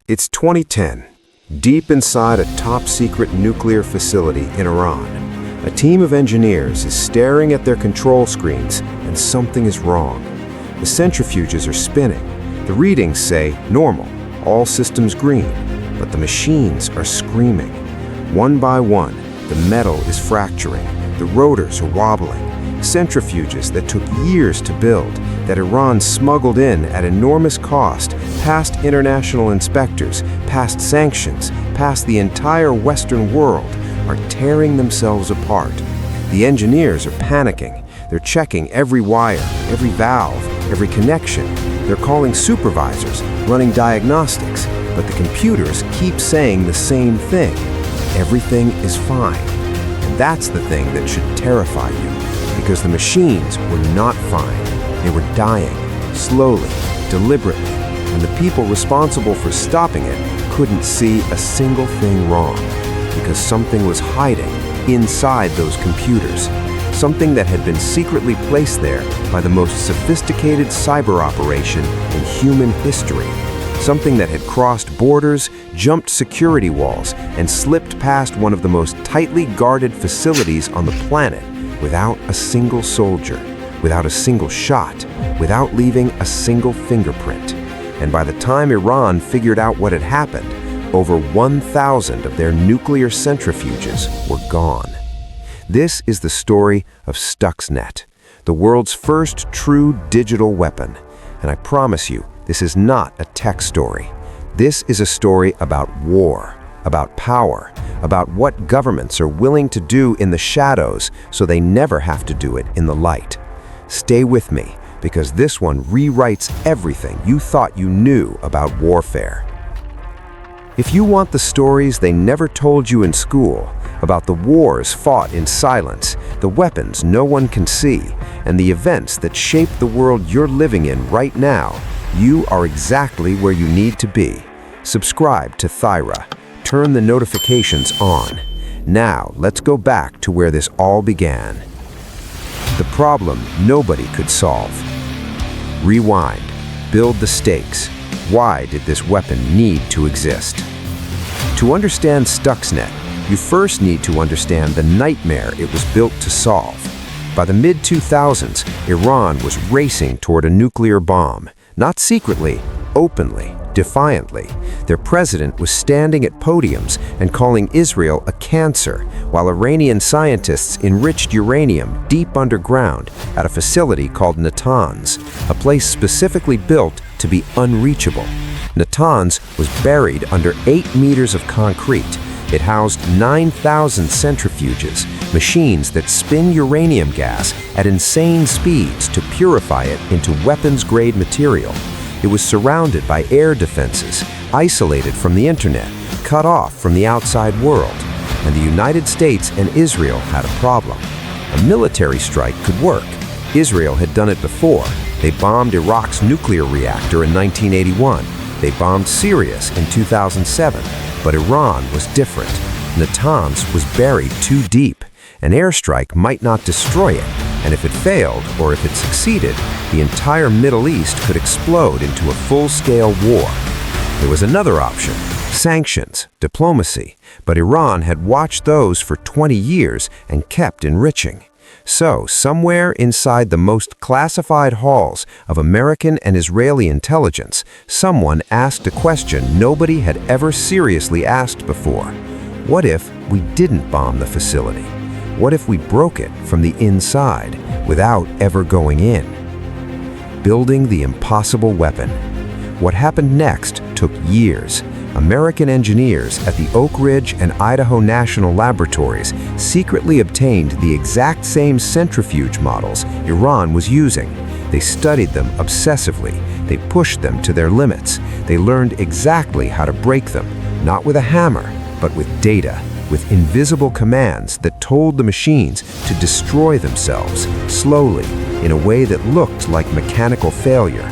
It's 2010. Deep inside a top-secret nuclear facility in Iran, a team of engineers is staring at their control screens and something is wrong. The centrifuges are spinning. The readings say normal, all systems green, but the machines are screaming. One by one, the metal is fracturing. The rotors are wobbling. Centrifuges that took years to build, that Iran smuggled in at enormous cost, past international inspectors, past sanctions, past the entire Western world, are tearing themselves apart. The engineers are panicking. They're checking every wire, every valve, every connection. They're calling supervisors, running diagnostics, but the computers keep saying the same thing. Everything is fine. And that's the thing that should terrify you, because the machines were not fine. They were dying, slowly, deliberately, and the people responsible for stopping it couldn't see a single thing wrong, because something was hiding inside those computers, something that had been secretly placed there by the most sophisticated cyber operation in human history, something that had crossed borders, jumped security walls, and slipped past one of the most tightly guarded facilities on the planet without a single soldier, without a single shot, without leaving a single fingerprint. And by the time Iran figured out what had happened, over 1,000 of their nuclear centrifuges were gone. This is the story of STUXNET, the world's first true digital weapon. And I promise you, this is not a tech story. This is a story about war, about power, about what governments are willing to do in the shadows so they never have to do it in the light. Stay with me, because this one rewrites everything you thought you knew about warfare. If you want the stories they never told you in school, about the wars fought in silence, the weapons no one can see, and the events that shape the world you're living in right now, you are exactly where you need to be. Subscribe to Thyra. Turn the notifications on. Now, let's go back to where this all began. The problem nobody could solve. Rewind. Build the stakes. Why did this weapon need to exist? To understand STUXNET, you first need to understand the nightmare it was built to solve. By the mid-2000s, Iran was racing toward a nuclear bomb, not secretly, openly, defiantly. Their president was standing at podiums and calling Israel a cancer, while Iranian scientists enriched uranium deep underground at a facility called Natanz, a place specifically built to be unreachable. Natanz was buried under 8 meters of concrete. It housed 9,000 centrifuges, machines that spin uranium gas at insane speeds to purify it into weapons-grade material. It was surrounded by air defenses, isolated from the internet, cut off from the outside world. And the United States and Israel had a problem. A military strike could work. Israel had done it before. They bombed Iraq's nuclear reactor in 1981. They bombed Syria's in 2007. But Iran was different. Natanz was buried too deep. An airstrike might not destroy it, and if it failed, or if it succeeded, the entire Middle East could explode into a full-scale war. There was another option: sanctions, diplomacy, but Iran had watched those for 20 years and kept enriching. So, somewhere inside the most classified halls of American and Israeli intelligence, someone asked a question nobody had ever seriously asked before. What if we didn't bomb the facility? What if we broke it from the inside without ever going in? Building the impossible weapon. What happened next took years. American engineers at the Oak Ridge and Idaho National Laboratories secretly obtained the exact same centrifuge models Iran was using. They studied them obsessively. They pushed them to their limits. They learned exactly how to break them, not with a hammer, but with data, with invisible commands that told the machines to destroy themselves, slowly, in a way that looked like mechanical failure.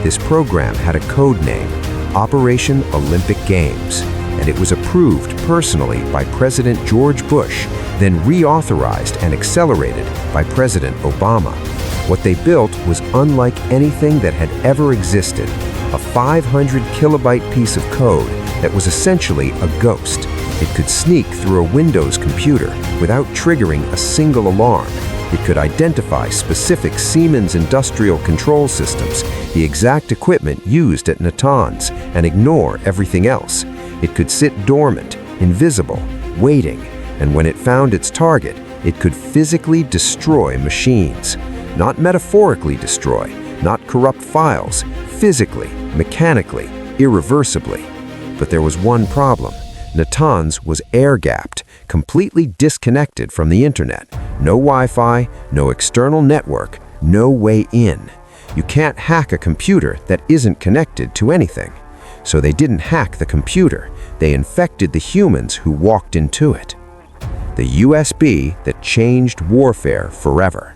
This program had a code name: Operation Olympic Games, and it was approved personally by President George Bush, then reauthorized and accelerated by President Obama. What they built was unlike anything that had ever existed. a 500 kilobyte piece of code that was essentially a ghost. It could sneak through a Windows computer without triggering a single alarm. It could identify specific Siemens industrial control systems, the exact equipment used at Natanz, and ignore everything else. It could sit dormant, invisible, waiting, and when it found its target, it could physically destroy machines. Not metaphorically destroy, not corrupt files, physically, mechanically, irreversibly. But there was one problem. Natanz was air-gapped, completely disconnected from the internet. No Wi-Fi, no external network, no way in. You can't hack a computer that isn't connected to anything. So they didn't hack the computer, they infected the humans who walked into it. The USB that changed warfare forever.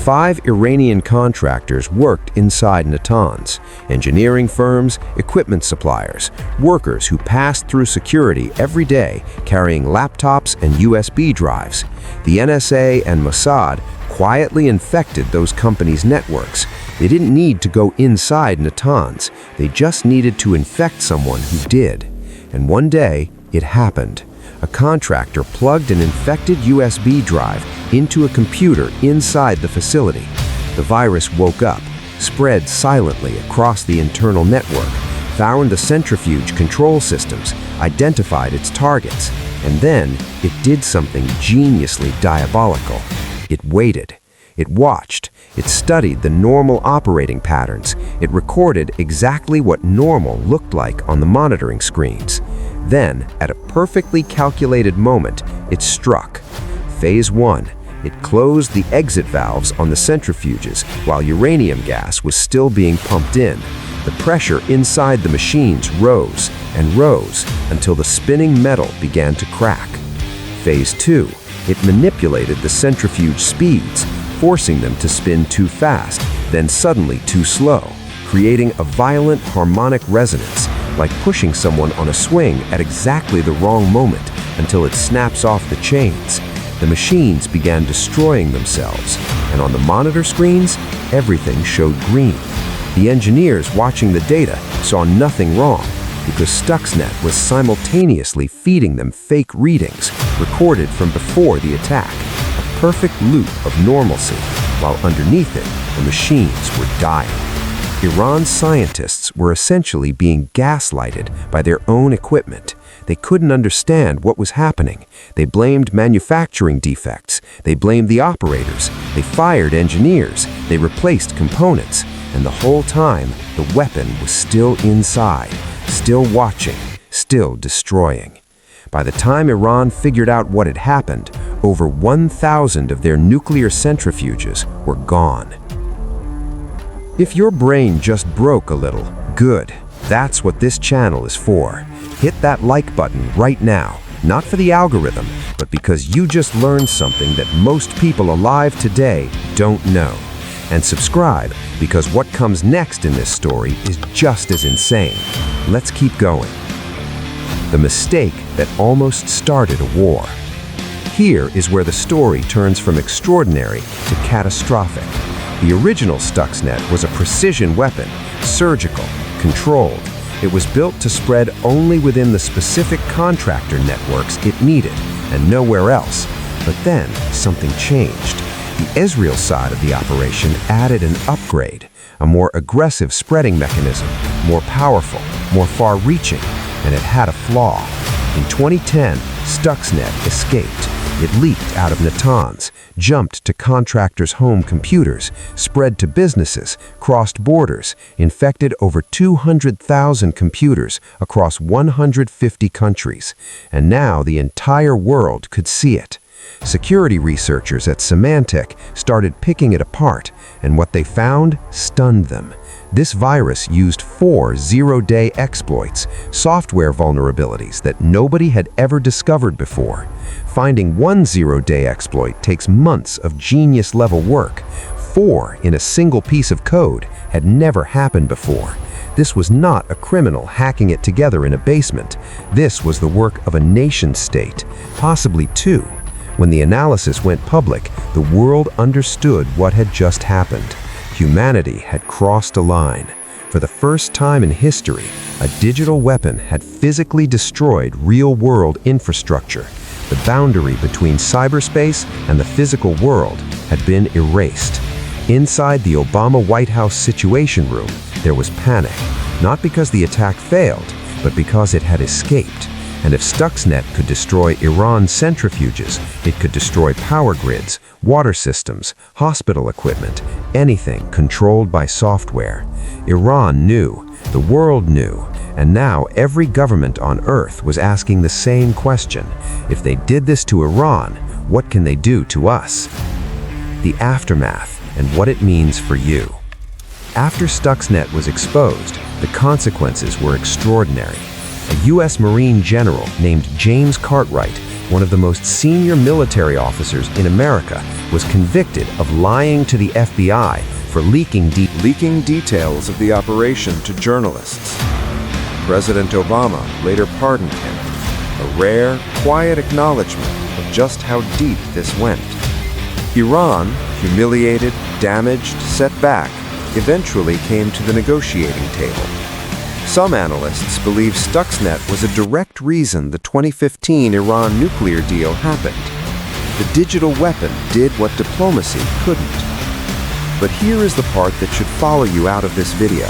5 Iranian contractors worked inside Natanz, engineering firms, equipment suppliers, workers who passed through security every day carrying laptops and USB drives. The NSA and Mossad quietly infected those companies' networks. They didn't need to go inside Natanz, they just needed to infect someone who did. And one day, it happened. A contractor plugged an infected USB drive into a computer inside the facility. The virus woke up, spread silently across the internal network, found the centrifuge control systems, identified its targets, and then it did something geniusly diabolical. It waited. It watched. It studied the normal operating patterns. It recorded exactly what normal looked like on the monitoring screens. Then, at a perfectly calculated moment, it struck. Phase 1. It closed the exit valves on the centrifuges while uranium gas was still being pumped in. The pressure inside the machines rose and rose until the spinning metal began to crack. Phase 2. It manipulated the centrifuge speeds, forcing them to spin too fast, then suddenly too slow, creating a violent harmonic resonance, like pushing someone on a swing at exactly the wrong moment until it snaps off the chains. The machines began destroying themselves, and on the monitor screens, everything showed green. The engineers watching the data saw nothing wrong because STUXNET was simultaneously feeding them fake readings recorded from before the attack, a perfect loop of normalcy, while underneath it, the machines were dying. Iran's scientists were essentially being gaslighted by their own equipment. They couldn't understand what was happening. They blamed manufacturing defects. They blamed the operators. They fired engineers. They replaced components. And the whole time, the weapon was still inside, still watching, still destroying. By the time Iran figured out what had happened, over 1,000 of their nuclear centrifuges were gone. If your brain just broke a little, good. That's what this channel is for. Hit that like button right now, not for the algorithm, but because you just learned something that most people alive today don't know. And subscribe, because what comes next in this story is just as insane. Let's keep going. The mistake that almost started a war. Here is where the story turns from extraordinary to catastrophic. The original STUXNET was a precision weapon, surgical, controlled. It was built to spread only within the specific contractor networks it needed, and nowhere else. But then, something changed. The Israel side of the operation added an upgrade, a more aggressive spreading mechanism, more powerful, more far-reaching, and it had a flaw. In 2010, STUXNET escaped. It leaked out of Natanz, jumped to contractors' home computers, spread to businesses, crossed borders, infected over 200,000 computers across 150 countries. And now the entire world could see it. Security researchers at Symantec started picking it apart, and what they found stunned them. This virus used 4 zero-day exploits, software vulnerabilities that nobody had ever discovered before. Finding one zero-day exploit takes months of genius-level work. 4 in a single piece of code had never happened before. This was not a criminal hacking it together in a basement. This was the work of a nation-state, possibly 2. When the analysis went public, the world understood what had just happened. Humanity had crossed a line. For the first time in history, a digital weapon had physically destroyed real-world infrastructure. The boundary between cyberspace and the physical world had been erased. Inside the Obama White House Situation Room, there was panic, not because the attack failed, but because it had escaped. And if STUXNET could destroy Iran's centrifuges, it could destroy power grids, water systems, hospital equipment, anything controlled by software. Iran knew, the world knew, and now every government on Earth was asking the same question. If they did this to Iran, what can they do to us? The aftermath and what it means for you. After STUXNET was exposed, the consequences were extraordinary. A U.S. Marine general named James Cartwright, one of the most senior military officers in America, was convicted of lying to the FBI for leaking details of the operation to journalists. President Obama later pardoned him, a rare, quiet acknowledgement of just how deep this went. Iran, humiliated, damaged, set back, eventually came to the negotiating table. Some analysts believe STUXNET was a direct reason the 2015 Iran nuclear deal happened. The digital weapon did what diplomacy couldn't. But here is the part that should follow you out of this video.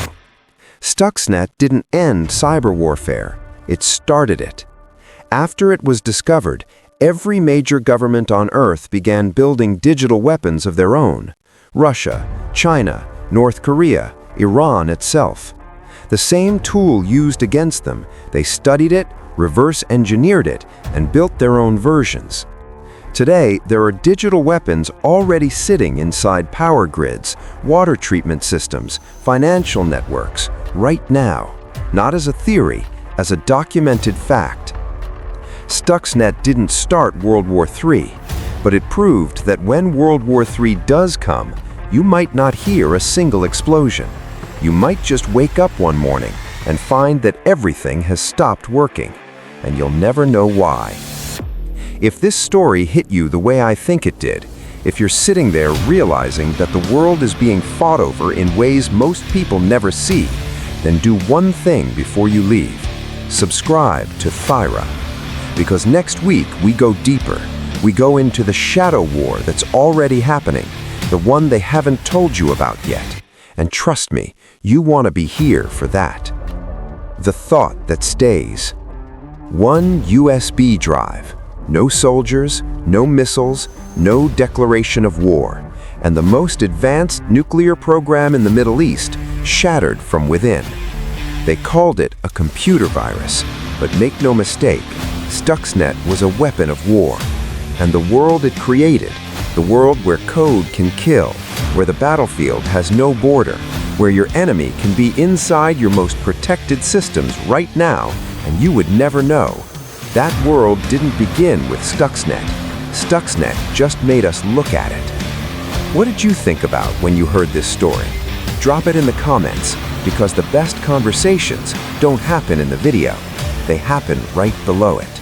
STUXNET didn't end cyber warfare, it started it. After it was discovered, every major government on Earth began building digital weapons of their own. Russia, China, North Korea, Iran itself. The same tool used against them, they studied it, reverse-engineered it, and built their own versions. Today, there are digital weapons already sitting inside power grids, water treatment systems, financial networks, right now. Not as a theory, as a documented fact. STUXNET didn't start World War III, but it proved that when World War III does come, you might not hear a single explosion. You might just wake up one morning and find that everything has stopped working, and you'll never know why. If this story hit you the way I think it did, if you're sitting there realizing that the world is being fought over in ways most people never see, then do one thing before you leave. Subscribe to Thyra. Because next week we go deeper. We go into the shadow war that's already happening, the one they haven't told you about yet. And trust me, you want to be here for that. The thought that stays. One USB drive. No soldiers, no missiles, no declaration of war. And the most advanced nuclear program in the Middle East shattered from within. They called it a computer virus, but make no mistake, STUXNET was a weapon of war. And the world it created, the world where code can kill, where the battlefield has no border, where your enemy can be inside your most protected systems right now, and you would never know. That world didn't begin with STUXNET. STUXNET just made us look at it. What did you think about when you heard this story? Drop it in the comments, because the best conversations don't happen in the video. They happen right below it.